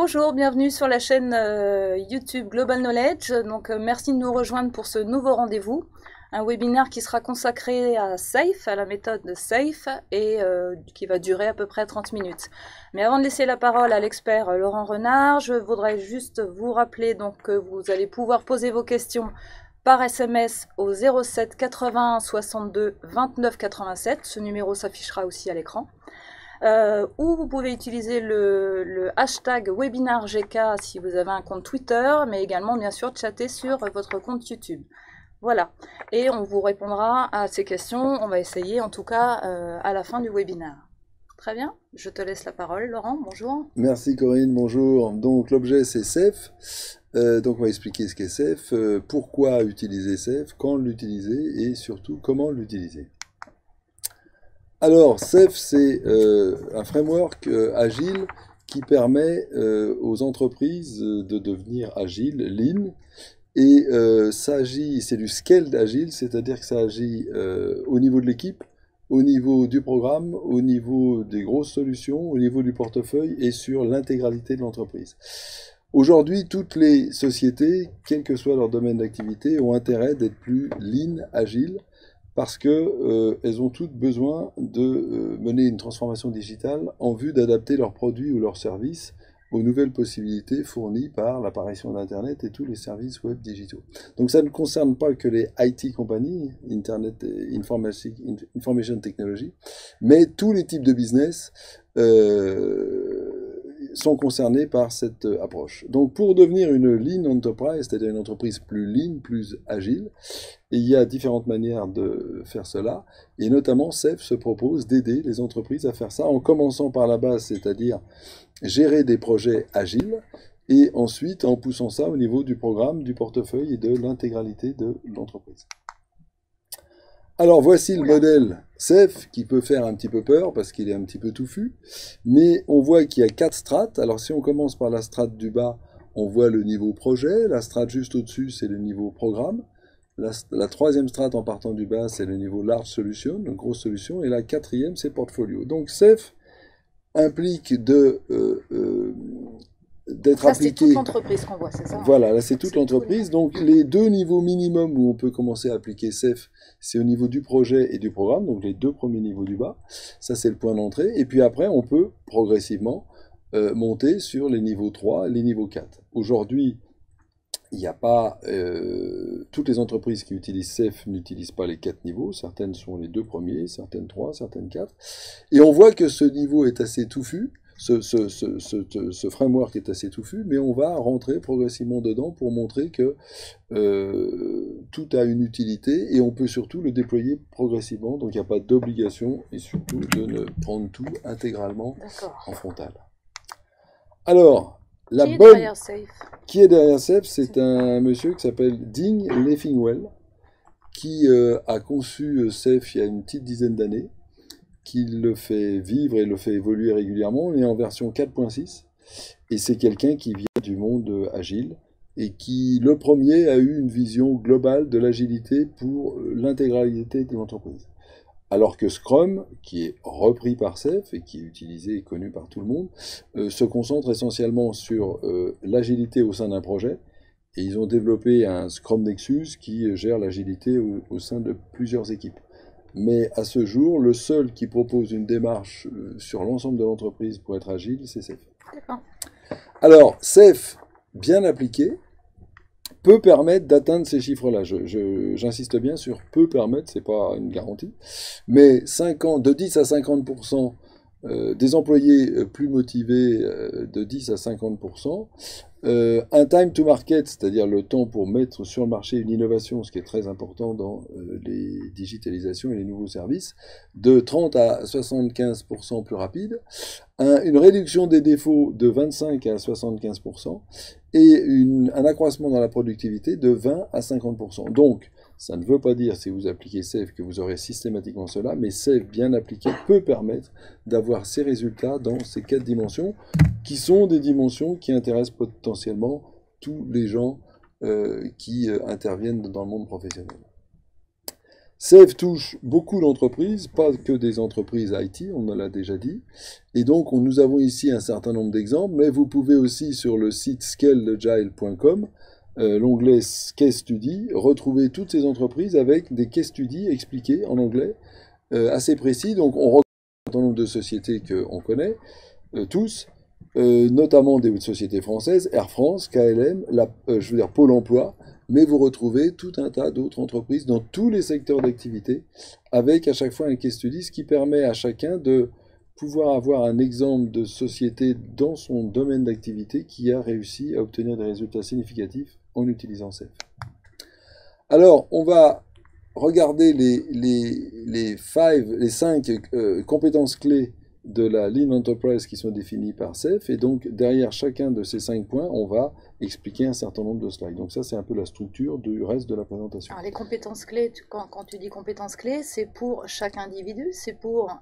Bonjour, bienvenue sur la chaîne YouTube Global Knowledge. Merci de nous rejoindre pour ce nouveau rendez-vous, un webinaire qui sera consacré à SAFe, à la méthode de SAFe, et qui va durer à peu près 30 minutes. Mais avant de laisser la parole à l'expert Laurent Renard, je voudrais juste vous rappeler que vous allez pouvoir poser vos questions par SMS au 07 81 62 29 87. Ce numéro s'affichera aussi à l'écran. Ou vous pouvez utiliser le hashtag WebinarGK si vous avez un compte Twitter, mais également bien sûr chatter sur votre compte YouTube. Voilà, et on vous répondra à ces questions, on va essayer en tout cas à la fin du webinaire. Très bien, je te laisse la parole Laurent, bonjour. Merci Corinne, bonjour. Donc l'objet c'est SAFe, donc on va expliquer ce qu'est SAFe, pourquoi utiliser SAFe, quand l'utiliser et surtout comment l'utiliser. Alors, SAFe, c'est un framework agile qui permet aux entreprises de devenir agiles, lean, et ça agit, c'est du scaled agile, c'est-à-dire que ça agit au niveau de l'équipe, au niveau du programme, au niveau des grosses solutions, au niveau du portefeuille et sur l'intégralité de l'entreprise. Aujourd'hui, toutes les sociétés, quel que soit leur domaine d'activité, ont intérêt d'être plus lean, agile, parce que elles ont toutes besoin de mener une transformation digitale en vue d'adapter leurs produits ou leurs services aux nouvelles possibilités fournies par l'apparition d'Internet et tous les services web digitaux. Donc ça ne concerne pas que les IT companies, Internet Information Technology, mais tous les types de business sont concernés par cette approche. Donc pour devenir une lean enterprise, c'est-à-dire une entreprise plus lean, plus agile, et il y a différentes manières de faire cela, et notamment SAFe se propose d'aider les entreprises à faire ça en commençant par la base, c'est-à-dire gérer des projets agiles, et ensuite en poussant ça au niveau du programme, du portefeuille et de l'intégralité de l'entreprise. Alors voici le modèle SAFe qui peut faire un petit peu peur parce qu'il est un petit peu touffu, mais on voit qu'il y a 4 strates. Alors si on commence par la strate du bas, on voit le niveau projet, la strate juste au-dessus c'est le niveau programme, la troisième strate en partant du bas c'est le niveau large solution, donc grosse solution, et la quatrième c'est portfolio. Donc SAFe implique d'être appliqué. C'est toute l'entreprise qu'on voit, c'est ça? Voilà, là c'est toute l'entreprise. Donc les deux niveaux minimums où on peut commencer à appliquer SAFe, c'est au niveau du projet et du programme, donc les deux premiers niveaux du bas. Ça c'est le point d'entrée. Et puis après, on peut progressivement monter sur les niveaux 3 et les niveaux 4. Aujourd'hui, il n'y a pas... toutes les entreprises qui utilisent SAFe n'utilisent pas les 4 niveaux. Certaines sont les deux premiers, certaines 3, certaines 4. Et on voit que ce niveau est assez touffu. Ce framework est assez touffu, mais on va rentrer progressivement dedans pour montrer que tout a une utilité et on peut surtout le déployer progressivement, donc il n'y a pas d'obligation et surtout de ne prendre tout intégralement en frontal. Alors, qui est derrière SAFe, c'est un monsieur qui s'appelle Ding Leffingwell, qui a conçu SAFe il y a une petite dizaine d'années, qui le fait vivre et le fait évoluer régulièrement. On est en version 4.6 et c'est quelqu'un qui vient du monde agile et qui, le premier, a eu une vision globale de l'agilité pour l'intégralité de l'entreprise. Alors que Scrum, qui est repris par SAFe et qui est utilisé et connu par tout le monde, se concentre essentiellement sur l'agilité au sein d'un projet. Et ils ont développé un Scrum Nexus qui gère l'agilité au sein de plusieurs équipes. Mais à ce jour, le seul qui propose une démarche sur l'ensemble de l'entreprise pour être agile, c'est SAFe. Alors, SAFe, bien appliqué, peut permettre d'atteindre ces chiffres-là. J'insiste bien sur peut permettre, c'est pas une garantie, mais de 10 à 50% des employés plus motivés de 10 à 50%, un time to market, c'est-à-dire le temps pour mettre sur le marché une innovation, ce qui est très important dans les digitalisations et les nouveaux services, de 30 à 75% plus rapide, une réduction des défauts de 25 à 75%, et un accroissement dans la productivité de 20 à 50%. Donc, ça ne veut pas dire, si vous appliquez SAFe, que vous aurez systématiquement cela, mais SAFe bien appliqué peut permettre d'avoir ces résultats dans ces 4 dimensions, qui sont des dimensions qui intéressent potentiellement tous les gens qui interviennent dans le monde professionnel. SAFe touche beaucoup d'entreprises, pas que des entreprises IT, on en l'a déjà dit. Et donc, nous avons ici un certain nombre d'exemples, mais vous pouvez aussi sur le site scaleagile.com, l'onglet Case Study, retrouver toutes ces entreprises avec des case studies expliqués en anglais, assez précis. Donc, on regarde un certain nombre de sociétés qu'on connaît, tous, notamment des sociétés françaises, Air France, KLM, je veux dire Pôle emploi, mais vous retrouvez tout un tas d'autres entreprises dans tous les secteurs d'activité, avec à chaque fois un case study, ce qui permet à chacun de pouvoir avoir un exemple de société dans son domaine d'activité qui a réussi à obtenir des résultats significatifs en utilisant SAFe. Alors, on va regarder les 5 compétences clés de la Lean Enterprise qui sont définies par SAFe, et donc derrière chacun de ces 5 points, on va expliquer un certain nombre de slides. Donc ça, c'est un peu la structure du reste de la présentation. Alors les compétences clés, quand tu dis compétences clés, c'est pour chaque individu, c'est pour...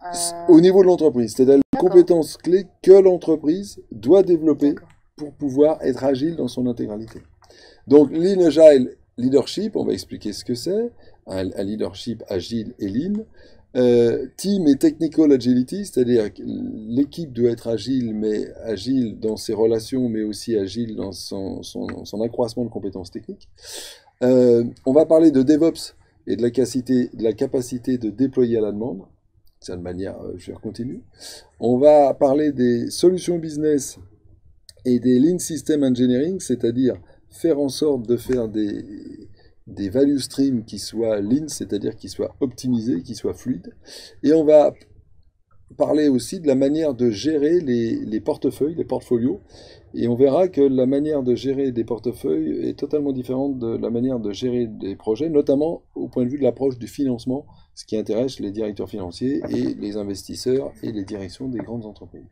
Au niveau de l'entreprise, c'est-à-dire les compétences clés que l'entreprise doit développer pour pouvoir être agile dans son intégralité. Donc Lean Agile Leadership, on va expliquer ce que c'est, un leadership agile et lean. Team et Technical Agility, c'est-à-dire que l'équipe doit être agile, mais agile dans ses relations, mais aussi agile dans son accroissement de compétences techniques. On va parler de DevOps et de la capacité de déployer à la demande, c'est de manière, je vais continue. On va parler des solutions business et des Lean System Engineering, c'est-à-dire faire en sorte de faire des value streams qui soient lean, c'est-à-dire qui soient optimisés, qui soient fluides. Et on va parler aussi de la manière de gérer les portefeuilles, les portfolios. Et on verra que la manière de gérer des portefeuilles est totalement différente de la manière de gérer des projets, notamment au point de vue de l'approche du financement, ce qui intéresse les directeurs financiers et les investisseurs et les directions des grandes entreprises.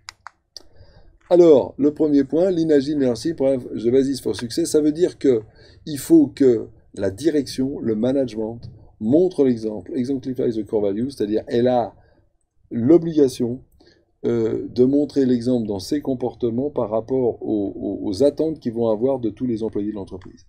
Alors, le premier point, Lean Agile Leadership, The Basis for Success, ça veut dire qu'il faut que la direction, le management, montre l'exemple, exemplify the core value, c'est-à-dire elle a l'obligation de montrer l'exemple dans ses comportements par rapport aux attentes qu'ils vont avoir de tous les employés de l'entreprise.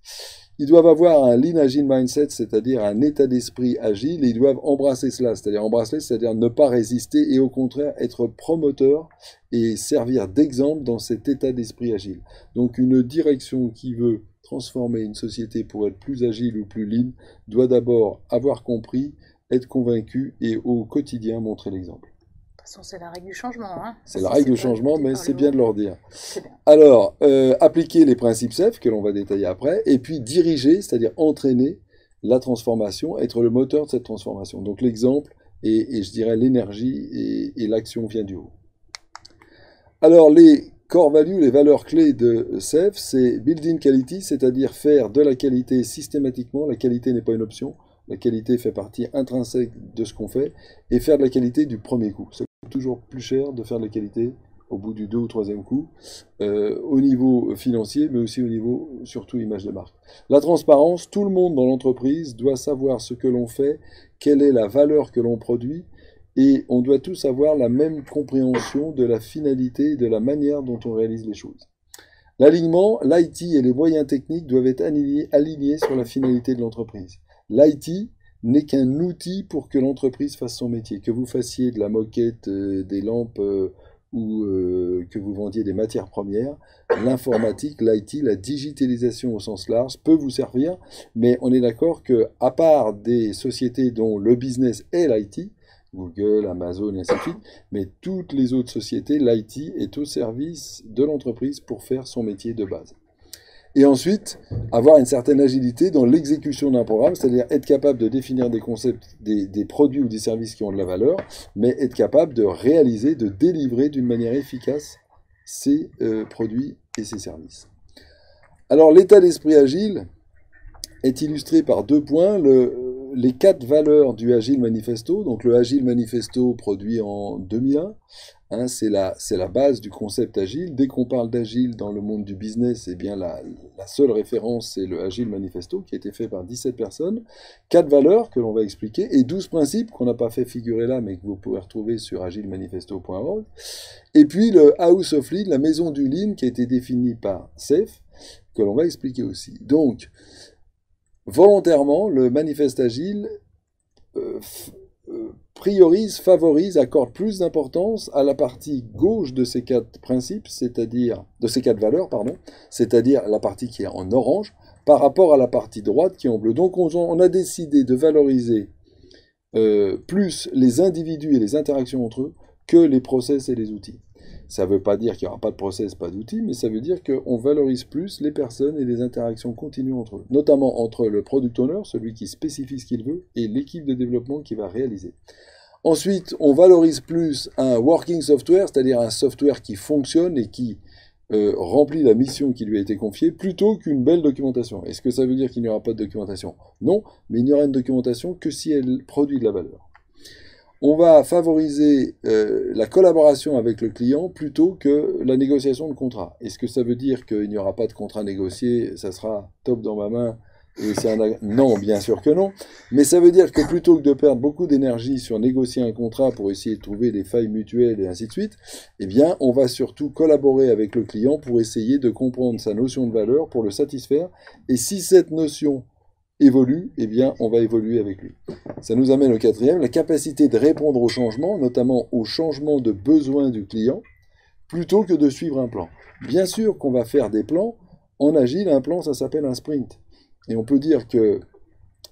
Ils doivent avoir un Lean Agile Mindset, c'est-à-dire un état d'esprit agile, et ils doivent embrasser cela, c'est-à-dire ne pas résister et au contraire être promoteur et servir d'exemple dans cet état d'esprit agile. Donc une direction qui veut transformer une société pour être plus agile ou plus lean doit d'abord avoir compris, être convaincu et au quotidien montrer l'exemple. De toute façon, c'est la règle du changement. Hein. C'est la règle du changement, mais c'est bien de leur dire. Alors, appliquer les principes SAFe que l'on va détailler après, et puis diriger, c'est-à-dire entraîner la transformation, être le moteur de cette transformation. Donc l'exemple et je dirais l'énergie et l'action vient du haut. Alors les core values, les valeurs clés de SAFe, c'est building quality, c'est-à-dire faire de la qualité systématiquement. La qualité n'est pas une option. La qualité fait partie intrinsèque de ce qu'on fait. Et faire de la qualité du premier coup. Ça coûte toujours plus cher de faire de la qualité au bout du 2e ou 3e coup, au niveau financier, mais aussi au niveau, surtout, image de marque. La transparence, tout le monde dans l'entreprise doit savoir ce que l'on fait, quelle est la valeur que l'on produit, et on doit tous avoir la même compréhension de la finalité et de la manière dont on réalise les choses. L'alignement, l'IT et les moyens techniques doivent être alignés sur la finalité de l'entreprise. L'IT n'est qu'un outil pour que l'entreprise fasse son métier. Que vous fassiez de la moquette, des lampes ou que vous vendiez des matières premières, l'informatique, l'IT, la digitalisation au sens large peut vous servir, mais on est d'accord qu'à part des sociétés dont le business est l'IT, Google, Amazon, et ainsi de suite, mais toutes les autres sociétés, l'IT est au service de l'entreprise pour faire son métier de base. Et ensuite, avoir une certaine agilité dans l'exécution d'un programme, c'est-à-dire être capable de définir des concepts, des produits ou des services qui ont de la valeur, mais être capable de réaliser, de délivrer d'une manière efficace ces produits et ces services. Alors, l'état d'esprit agile est illustré par 2 points. Les 4 valeurs du Agile Manifesto. Donc le Agile Manifesto produit en 2001, hein, c'est la base du concept agile. Dès qu'on parle d'agile dans le monde du business, eh bien la seule référence, c'est le Agile Manifesto qui a été fait par 17 personnes. 4 valeurs que l'on va expliquer et 12 principes qu'on n'a pas fait figurer là, mais que vous pouvez retrouver sur agilemanifesto.org. Et puis le House of Lean, la maison du Lean, qui a été définie par SAFe, que l'on va expliquer aussi. Donc, volontairement, le manifeste agile priorise, favorise, accorde plus d'importance à la partie gauche de ces quatre principes, c'est-à-dire de ces quatre valeurs, pardon, c'est-à-dire la partie qui est en orange, par rapport à la partie droite qui est en bleu. Donc on a décidé de valoriser plus les individus et les interactions entre eux que les process et les outils. Ça ne veut pas dire qu'il n'y aura pas de process, pas d'outils, mais ça veut dire qu'on valorise plus les personnes et les interactions continues entre eux, notamment entre le product owner, celui qui spécifie ce qu'il veut, et l'équipe de développement qui va réaliser. Ensuite, on valorise plus un working software, c'est-à-dire un software qui fonctionne et qui remplit la mission qui lui a été confiée, plutôt qu'une belle documentation. Est-ce que ça veut dire qu'il n'y aura pas de documentation? Non, mais il n'y aura une documentation que si elle produit de la valeur. On va favoriser la collaboration avec le client plutôt que la négociation de contrat. Est-ce que ça veut dire qu'il n'y aura pas de contrat négocié, ça sera top dans ma main et c'est Non, bien sûr que non. Mais ça veut dire que plutôt que de perdre beaucoup d'énergie sur négocier un contrat pour essayer de trouver des failles mutuelles et ainsi de suite, eh bien, on va surtout collaborer avec le client pour essayer de comprendre sa notion de valeur, pour le satisfaire. Et si cette notion évolue, eh bien, on va évoluer avec lui. Ça nous amène au quatrième, la capacité de répondre aux changements, notamment aux changements de besoins du client, plutôt que de suivre un plan. Bien sûr qu'on va faire des plans. En agile, un plan, ça s'appelle un sprint. Et on peut dire que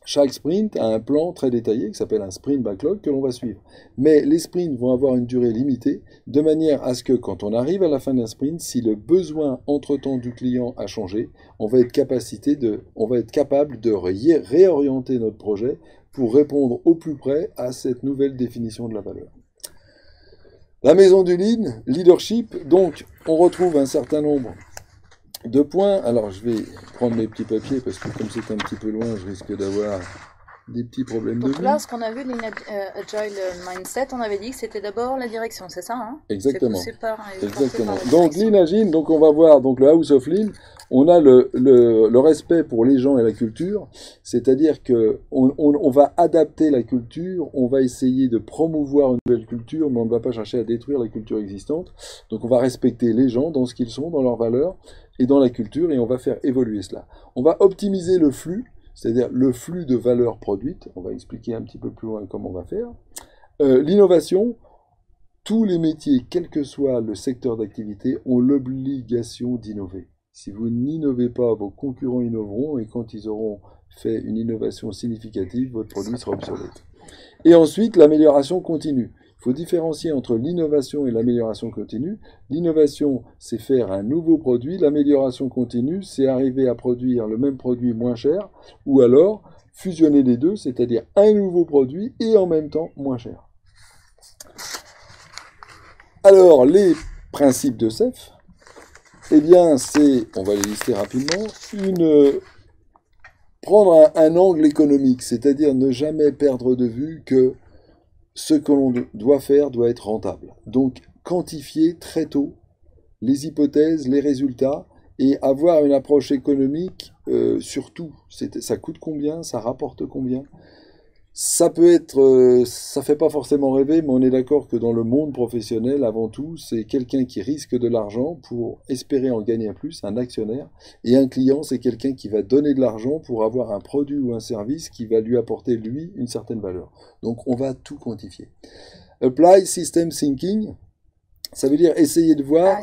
chaque sprint a un plan très détaillé qui s'appelle un sprint backlog que l'on va suivre. Mais les sprints vont avoir une durée limitée, de manière à ce que quand on arrive à la fin d'un sprint, si le besoin entre-temps du client a changé, on va être capable de réorienter notre projet pour répondre au plus près à cette nouvelle définition de la valeur. La maison du leadership, donc on retrouve un certain nombre de points. Alors je vais prendre mes petits papiers parce que comme c'est un petit peu loin, je risque d'avoir des petits problèmes de vue. Donc là, ce qu'on a vu, l'Agile Mindset, on avait dit que c'était d'abord la direction, c'est ça, hein? Exactement. Exactement. Donc Lean Agile, donc on va voir donc le House of Lean. On a le respect pour les gens et la culture, c'est-à-dire que on va adapter la culture, on va essayer de promouvoir une nouvelle culture, mais on ne va pas chercher à détruire la culture existante. Donc on va respecter les gens dans ce qu'ils sont, dans leurs valeurs et dans la culture, et on va faire évoluer cela. On va optimiser le flux, c'est-à-dire le flux de valeurs produites. On va expliquer un petit peu plus loin comment on va faire. L'innovation, tous les métiers, quel que soit le secteur d'activité, ont l'obligation d'innover. Si vous n'innovez pas, vos concurrents innoveront, et quand ils auront fait une innovation significative, votre produit sera obsolète. Et ensuite, l'amélioration continue. Il faut différencier entre l'innovation et l'amélioration continue. L'innovation, c'est faire un nouveau produit. L'amélioration continue, c'est arriver à produire le même produit moins cher, ou alors fusionner les deux, c'est-à-dire un nouveau produit et en même temps moins cher. Alors, les principes de CEF, eh bien, c'est, on va les lister rapidement, prendre un angle économique, c'est-à-dire ne jamais perdre de vue que ce que l'on doit faire doit être rentable. Donc, quantifier très tôt les hypothèses, les résultats, et avoir une approche économique surtout. Ça coûte combien, ça rapporte combien. Ça peut être, ça fait pas forcément rêver, mais on est d'accord que dans le monde professionnel, avant tout, c'est quelqu'un qui risque de l'argent pour espérer en gagner un plus, un actionnaire, et un client, c'est quelqu'un qui va donner de l'argent pour avoir un produit ou un service qui va lui apporter, lui, une certaine valeur. Donc, on va tout quantifier. Apply System Thinking, ça veut dire essayer de voir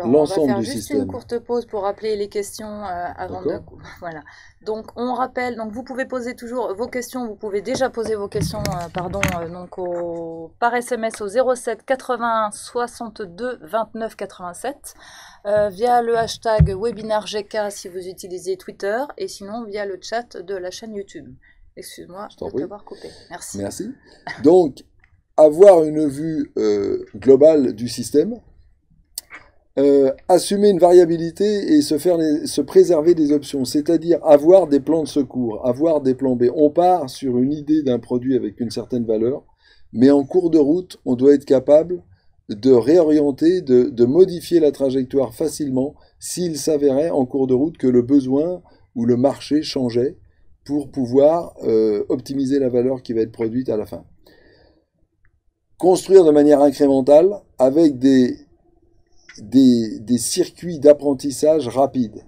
l'ensemble du système. On va faire juste une courte pause pour rappeler les questions avant de... Voilà. Donc, on rappelle, donc vous pouvez poser toujours vos questions, vous pouvez déjà poser vos questions par SMS au 07 81 62 29 87 via le hashtag WebinarGK si vous utilisez Twitter et sinon via le chat de la chaîne YouTube. Excuse-moi de t'avoir coupé. Merci. Merci. Donc, avoir une vue globale du système, assumer une variabilité et se préserver des options, c'est-à-dire avoir des plans de secours, avoir des plans B. On part sur une idée d'un produit avec une certaine valeur, mais en cours de route, on doit être capable de réorienter, de modifier la trajectoire facilement s'il s'avérait en cours de route que le besoin ou le marché changeait pour pouvoir optimiser la valeur qui va être produite à la fin. Construire de manière incrémentale avec des circuits d'apprentissage rapides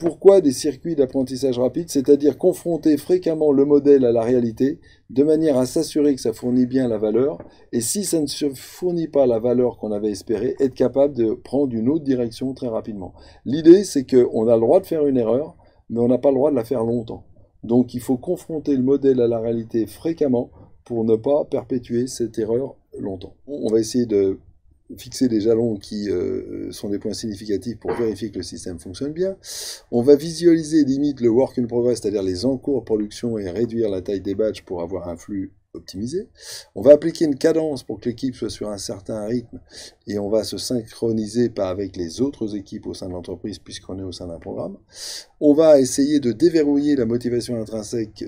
Pourquoi des circuits d'apprentissage rapide? C'est-à-dire confronter fréquemment le modèle à la réalité, de manière à s'assurer que ça fournit bien la valeur, et si ça ne se fournit pas la valeur qu'on avait espérée, être capable de prendre une autre direction très rapidement. L'idée, c'est qu'on a le droit de faire une erreur, mais on n'a pas le droit de la faire longtemps. Donc il faut confronter le modèle à la réalité fréquemment pour ne pas perpétuer cette erreur longtemps. On va essayer de fixer des jalons qui sont des points significatifs pour vérifier que le système fonctionne bien. On va visualiser limite le work in progress, c'est-à-dire les encours de production, et réduire la taille des batchs pour avoir un flux optimisé. On va appliquer une cadence pour que l'équipe soit sur un certain rythme, et on va se synchroniser pas avec les autres équipes au sein de l'entreprise puisqu'on est au sein d'un programme. On va essayer de déverrouiller la motivation intrinsèque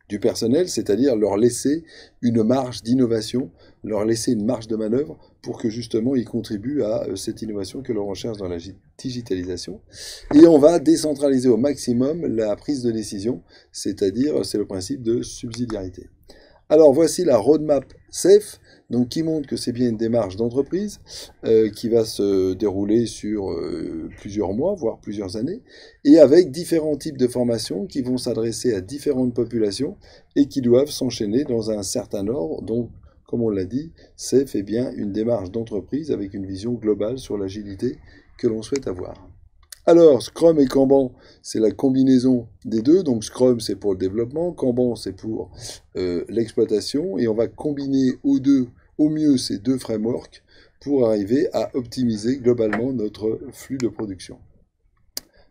du personnel, c'est-à-dire leur laisser une marge d'innovation, leur laisser une marge de manœuvre pour que justement ils contribuent à cette innovation que l'on recherche dans la digitalisation. Et on va décentraliser au maximum la prise de décision, c'est-à-dire c'est le principe de subsidiarité. Alors voici la roadmap SAFe, donc qui montre que c'est bien une démarche d'entreprise qui va se dérouler sur plusieurs mois, voire plusieurs années, et avec différents types de formations qui vont s'adresser à différentes populations et qui doivent s'enchaîner dans un certain ordre. Donc, comme on l'a dit, SAFe est bien une démarche d'entreprise avec une vision globale sur l'agilité que l'on souhaite avoir. Alors, Scrum et Kanban, c'est la combinaison des deux. Donc, Scrum, c'est pour le développement, Kanban, c'est pour l'exploitation. Et on va combiner au mieux ces deux frameworks pour arriver à optimiser globalement notre flux de production.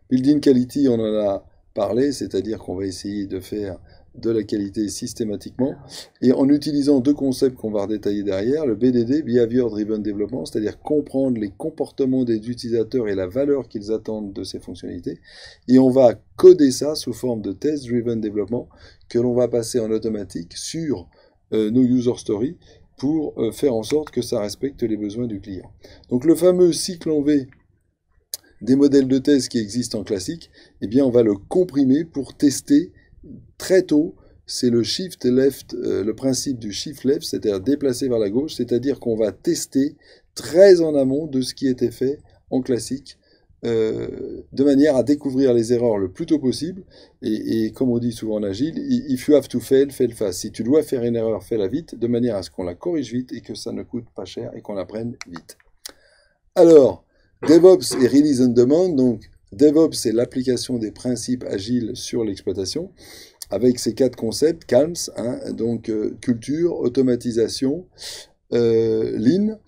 Building Quality, on en a parlé, c'est-à-dire qu'on va essayer de faire de la qualité systématiquement, et en utilisant deux concepts qu'on va redétailler derrière, le BDD, Behavior Driven Development, c'est-à-dire comprendre les comportements des utilisateurs et la valeur qu'ils attendent de ces fonctionnalités, et on va coder ça sous forme de Test Driven Development, que l'on va passer en automatique sur nos user stories, pour faire en sorte que ça respecte les besoins du client. Donc le fameux cycle en V des modèles de test qui existent en classique, eh bien on va le comprimer pour tester très tôt. C'est le shift left, le principe du shift left, c'est-à-dire déplacer vers la gauche, c'est-à-dire qu'on va tester très en amont de ce qui était fait en classique, de manière à découvrir les erreurs le plus tôt possible. Et comme on dit souvent en agile, if you have to fail, fail fast. Si tu dois faire une erreur, fais-la vite, de manière à ce qu'on la corrige vite et que ça ne coûte pas cher et qu'on l'apprenne vite. Alors, DevOps et Release on Demand. Donc, DevOps, c'est l'application des principes agiles sur l'exploitation, avec ces quatre concepts, CALMS, donc culture, automatisation, Lean,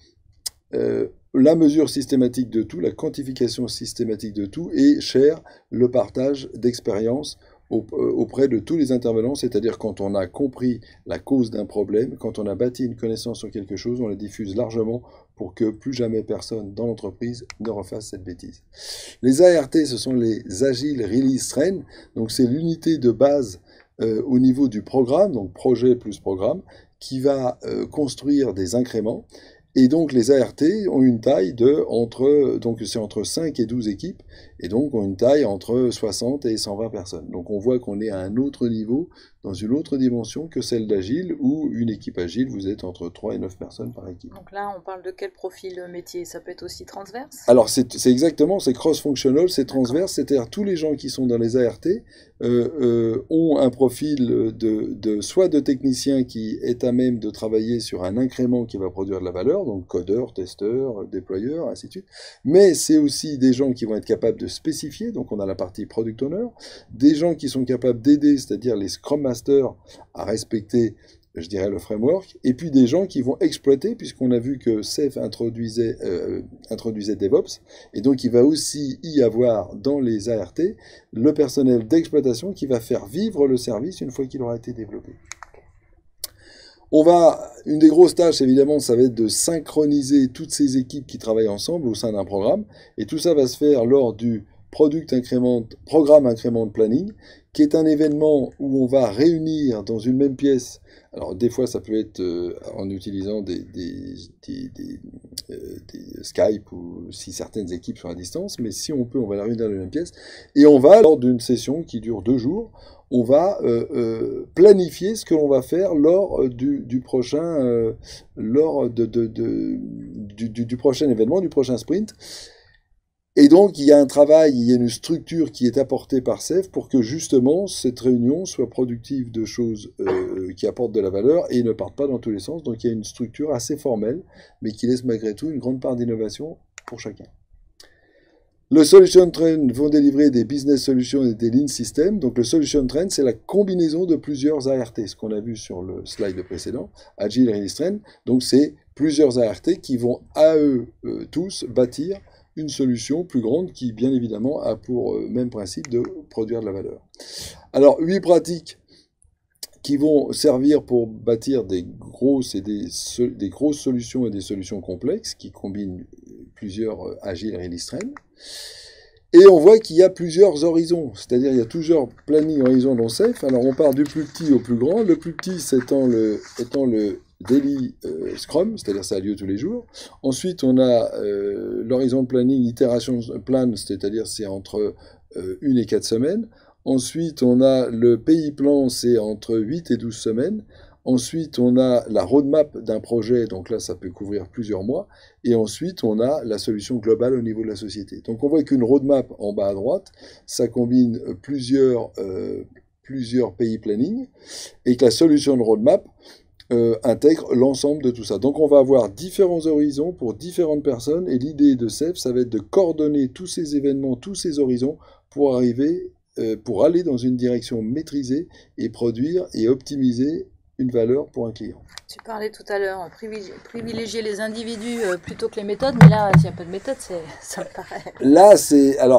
la mesure systématique de tout, la quantification systématique de tout, et Share, le partage d'expérience auprès de tous les intervenants, c'est-à-dire quand on a compris la cause d'un problème, quand on a bâti une connaissance sur quelque chose, on la diffuse largement pour que plus jamais personne dans l'entreprise ne refasse cette bêtise. Les ART, ce sont les Agile Release Train, donc c'est l'unité de base au niveau du programme, donc projet plus programme, qui va construire des incréments. Et donc les ART ont une taille donc c'est entre 5 et 12 équipes, et donc ont une taille entre 60 et 120 personnes. Donc on voit qu'on est à un autre niveau, dans une autre dimension que celle d'Agile, où une équipe Agile, vous êtes entre 3 et 9 personnes par équipe. Donc là, on parle de quel profil métier? Ça peut être aussi transverse? Alors c'est exactement, c'est cross-functional, c'est transverse, c'est-à-dire tous les gens qui sont dans les ART ont un profil soit de technicien qui est à même de travailler sur un incrément qui va produire de la valeur, donc codeur, testeur, déployeur, ainsi de suite, mais c'est aussi des gens qui vont être capables de spécifier, donc on a la partie product owner, des gens qui sont capables d'aider, c'est-à-dire les scrum masters à respecter, je dirais, le framework, et puis des gens qui vont exploiter, puisqu'on a vu que SAFe introduisait DevOps, et donc il va aussi y avoir dans les ART le personnel d'exploitation qui va faire vivre le service une fois qu'il aura été développé. Une des grosses tâches, évidemment, ça va être de synchroniser toutes ces équipes qui travaillent ensemble au sein d'un programme, et tout ça va se faire lors du Programme Increment Planning, qui est un événement où on va réunir dans une même pièce. Alors des fois ça peut être en utilisant des Skype, ou si certaines équipes sont à distance, mais si on peut, on va la réunir dans la même pièce, et on va, lors d'une session qui dure 2 jours, on va planifier ce que l'on va faire lors du prochain du prochain événement, du prochain sprint. Et donc, il y a un travail, il y a une structure qui est apportée par SAFE pour que justement cette réunion soit productive de choses qui apportent de la valeur et ne parte pas dans tous les sens. Donc, il y a une structure assez formelle, mais qui laisse malgré tout une grande part d'innovation pour chacun. Le Solution Trend vont délivrer des business solutions et des lean systems. Donc, le Solution Trend, c'est la combinaison de plusieurs ART, ce qu'on a vu sur le slide précédent, Agile Release Trend. Donc, c'est plusieurs ART qui vont à eux tous bâtir une solution plus grande qui, bien évidemment, a pour même principe de produire de la valeur. Alors, 8 pratiques qui vont servir pour bâtir des grosses solutions et des solutions complexes qui combinent plusieurs Agile Release Trend. Et on voit qu'il y a plusieurs horizons, c'est-à-dire il y a plusieurs planning horizons dans SAFE. Alors on part du plus petit au plus grand. Le plus petit étant le daily scrum, c'est-à-dire ça a lieu tous les jours. Ensuite on a l'horizon de planning itération plan, c'est-à-dire c'est entre 1 et 4 semaines. Ensuite on a le PI plan, c'est entre 8 et 12 semaines. Ensuite, on a la roadmap d'un projet, donc là, ça peut couvrir plusieurs mois. Et ensuite, on a la solution globale au niveau de la société. Donc, on voit qu'une roadmap en bas à droite, ça combine plusieurs pays planning et que la solution de roadmap intègre l'ensemble de tout ça. Donc, on va avoir différents horizons pour différentes personnes. Et l'idée de SAFE, ça va être de coordonner tous ces événements, tous ces horizons pour aller dans une direction maîtrisée et produire et optimiser une valeur pour un client. Tu parlais tout à l'heure, privilégier les individus plutôt que les méthodes, mais là, s'il n'y a pas de méthode, ça me paraît... Là,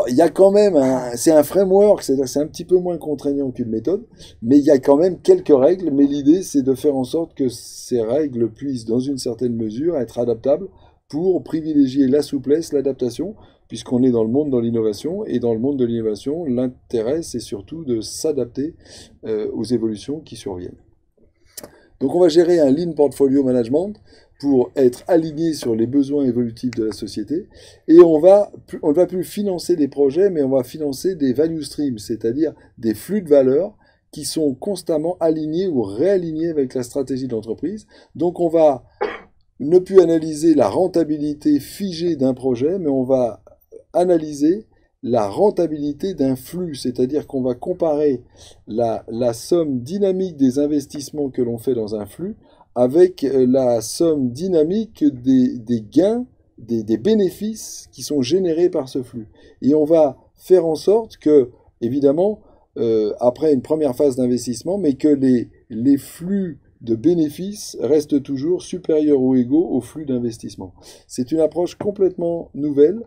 il y a quand même c'est un framework, c'est-à-dire c'est un petit peu moins contraignant qu'une méthode, mais il y a quand même quelques règles, mais l'idée, c'est de faire en sorte que ces règles puissent, dans une certaine mesure, être adaptables pour privilégier la souplesse, l'adaptation, puisqu'on est dans le monde de l'innovation, et dans le monde de l'innovation, l'intérêt, c'est surtout de s'adapter aux évolutions qui surviennent. Donc on va gérer un Lean Portfolio Management pour être aligné sur les besoins évolutifs de la société. Et on ne va plus financer des projets, mais on va financer des value streams, c'est-à-dire des flux de valeur qui sont constamment alignés ou réalignés avec la stratégie de l'entreprise. Donc on va ne plus analyser la rentabilité figée d'un projet, mais on va analyser la rentabilité d'un flux, c'est-à-dire qu'on va comparer la somme dynamique des investissements que l'on fait dans un flux avec la somme dynamique des gains, des bénéfices qui sont générés par ce flux. Et on va faire en sorte que, évidemment, après une première phase d'investissement, mais que les flux de bénéfices restent toujours supérieurs ou égaux au flux d'investissement. C'est une approche complètement nouvelle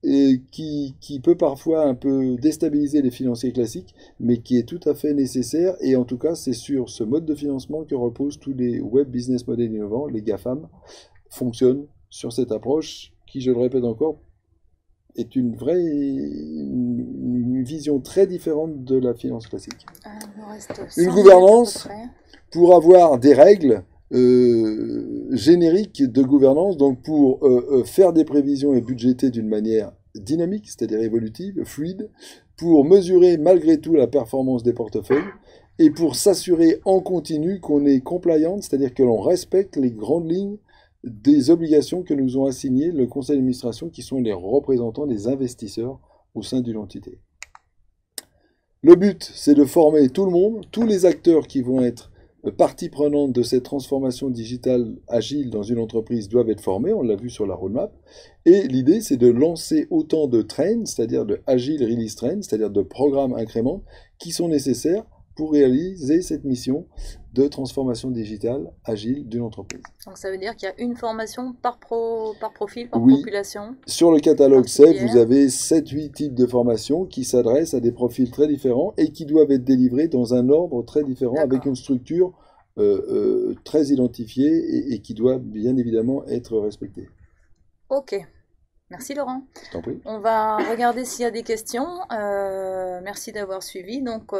et qui peut parfois un peu déstabiliser les financiers classiques, mais qui est tout à fait nécessaire. Et en tout cas, c'est sur ce mode de financement que reposent tous les web business models innovants. Les GAFAM fonctionnent sur cette approche qui, je le répète encore, est une vision très différente de la finance classique. Une gouvernance pour avoir des règles générique de gouvernance, donc pour faire des prévisions et budgéter d'une manière dynamique, c'est-à-dire évolutive, fluide, pour mesurer malgré tout la performance des portefeuilles et pour s'assurer en continu qu'on est compliant, c'est-à-dire que l'on respecte les grandes lignes des obligations que nous ont assignées le conseil d'administration qui sont les représentants des investisseurs au sein d'une entité. Le but, c'est de former tout le monde, tous les acteurs qui vont être partie prenante de cette transformation digitale agile dans une entreprise doivent être formés, on l'a vu sur la roadmap, et l'idée c'est de lancer autant de trains, c'est-à-dire de agile release trains, c'est-à-dire de programmes incréments qui sont nécessaires pour réaliser cette mission de transformation digitale agile d'une entreprise. Donc ça veut dire qu'il y a une formation par profil, par population. Sur le catalogue SAFE, vous avez 7-8 types de formations qui s'adressent à des profils très différents et qui doivent être délivrés dans un ordre très différent avec une structure très identifiée et qui doit bien évidemment être respectée. Ok. Merci Laurent. Je t'en prie. On va regarder s'il y a des questions. Merci d'avoir suivi. Donc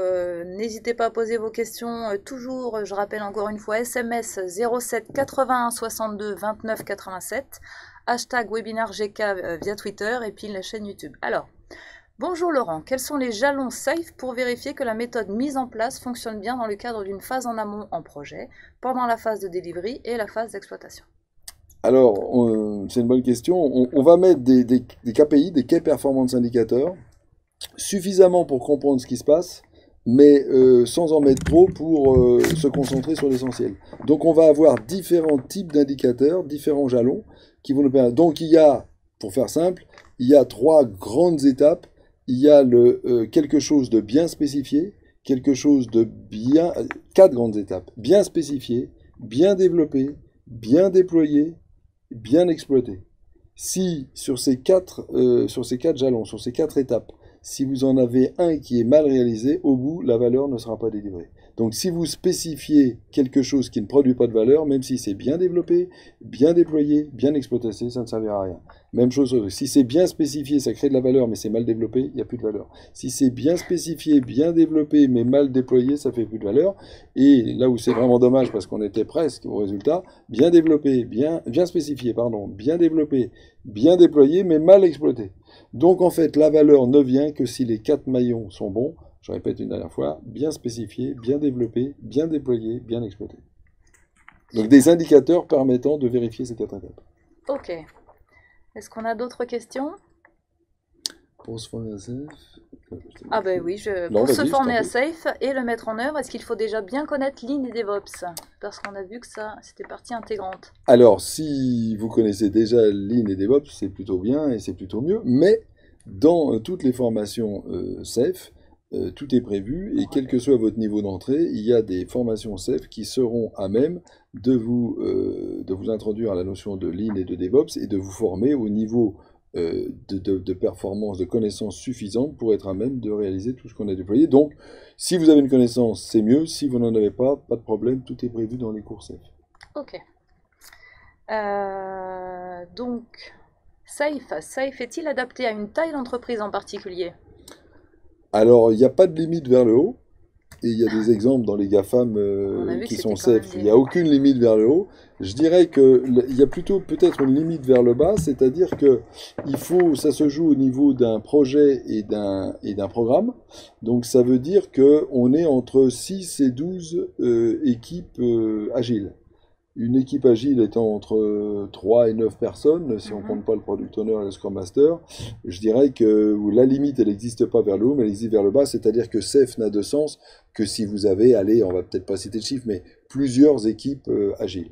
n'hésitez pas à poser vos questions. Toujours, je rappelle encore une fois, SMS 07 81 62 29 87, hashtag webinaire GK via Twitter et puis la chaîne YouTube. Alors, bonjour Laurent, quels sont les jalons SAFE pour vérifier que la méthode mise en place fonctionne bien dans le cadre d'une phase en amont en projet, pendant la phase de delivery et la phase d'exploitation? Alors, c'est une bonne question. On va mettre des KPI, des Key Performance Indicators, suffisamment pour comprendre ce qui se passe, mais sans en mettre trop pour se concentrer sur l'essentiel. Donc on va avoir différents types d'indicateurs, différents jalons qui vont nous permettre. Donc il y a, pour faire simple, il y a trois grandes étapes. Il y a quelque chose de bien spécifié, quelque chose de bien... Quatre grandes étapes. Bien spécifié, bien développé, bien déployé, bien exploité. Si sur ces quatre jalons, sur ces quatre étapes, si vous en avez un qui est mal réalisé, au bout, la valeur ne sera pas délivrée. Donc si vous spécifiez quelque chose qui ne produit pas de valeur, même si c'est bien développé, bien déployé, bien exploité, ça ne servira à rien. Même chose, si c'est bien spécifié, ça crée de la valeur, mais c'est mal développé, il n'y a plus de valeur. Si c'est bien spécifié, bien développé, mais mal déployé, ça fait plus de valeur. Et là où c'est vraiment dommage, parce qu'on était presque au résultat, bien développé, bien spécifié, pardon, bien développé, bien déployé, mais mal exploité. Donc en fait, la valeur ne vient que si les quatre maillons sont bons. Je répète une dernière fois, bien spécifié, bien développé, bien déployé, bien exploité. Donc des indicateurs permettant de vérifier ces quatre étapes. Ok. Est-ce qu'on a d'autres questions? Pour se former à Safe. Ah ben oui, pour se former à Safe et le mettre en œuvre, est-ce qu'il faut déjà bien connaître Lean et DevOps? Parce qu'on a vu que ça, c'était partie intégrante. Alors, si vous connaissez déjà Lean et DevOps, c'est plutôt bien et c'est plutôt mieux, mais dans toutes les formations Safe, tout est prévu et quel que soit votre niveau d'entrée, il y a des formations Safe qui seront à même de vous introduire à la notion de Lean et de DevOps et de vous former au niveau de performance, de connaissances suffisantes pour être à même de réaliser tout ce qu'on a déployé. Donc, si vous avez une connaissance, c'est mieux. Si vous n'en avez pas, pas de problème, tout est prévu dans les cours Safe. Ok. Donc, Safe est-il adapté à une taille d'entreprise en particulier? Alors, il n'y a pas de limite vers le haut. Et il y a des exemples dans les GAFAM qui sont Safe. Il n'y a aucune limite vers le haut. Je dirais qu'il y a plutôt peut-être une limite vers le bas, c'est-à-dire que ça se joue au niveau d'un projet et d'un programme. Donc ça veut dire qu'on est entre 6 et 12 équipes agiles. Une équipe agile étant entre 3 et 9 personnes, si on ne compte pas le Product Owner et le Scrum Master, je dirais que la limite, elle n'existe pas vers le haut, mais elle existe vers le bas, c'est-à-dire que Safe n'a de sens que si vous avez, allez, on va peut-être pas citer le chiffre, mais plusieurs équipes agiles.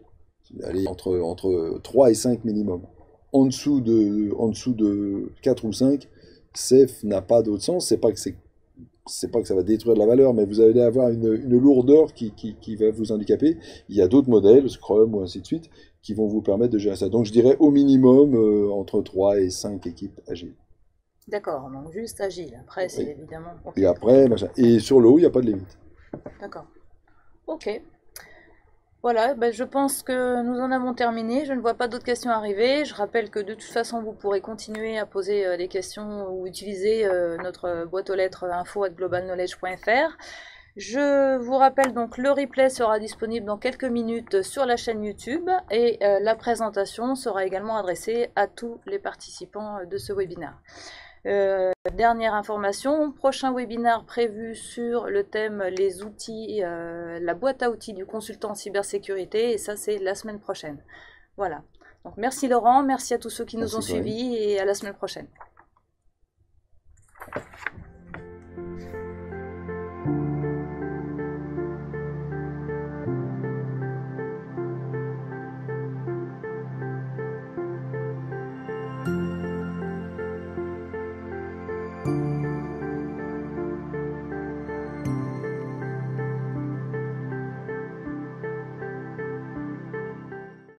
Allez, entre 3 et 5 minimum. En dessous de 4 ou 5, Safe n'a pas d'autre sens, c'est pas que ça va détruire de la valeur, mais vous allez avoir une lourdeur qui va vous handicaper. Il y a d'autres modèles, Scrum ou ainsi de suite, qui vont vous permettre de gérer ça. Donc je dirais au minimum entre 3 et 5 équipes agiles. D'accord, donc juste agile. Après, c'est évidemment... Okay. Et après, machin. Et sur le haut, il n'y a pas de limite. D'accord. Ok. Voilà, ben je pense que nous en avons terminé. Je ne vois pas d'autres questions arriver. Je rappelle que de toute façon, vous pourrez continuer à poser des questions ou utiliser notre boîte aux lettres info@globalknowledge.fr. Je vous rappelle donc le replay sera disponible dans quelques minutes sur la chaîne YouTube et la présentation sera également adressée à tous les participants de ce webinaire. Dernière information, prochain webinaire prévu sur le thème les outils, la boîte à outils du consultant en cybersécurité, et ça c'est la semaine prochaine. Voilà. Donc merci Laurent, merci à tous ceux qui nous ont suivis et à la semaine prochaine.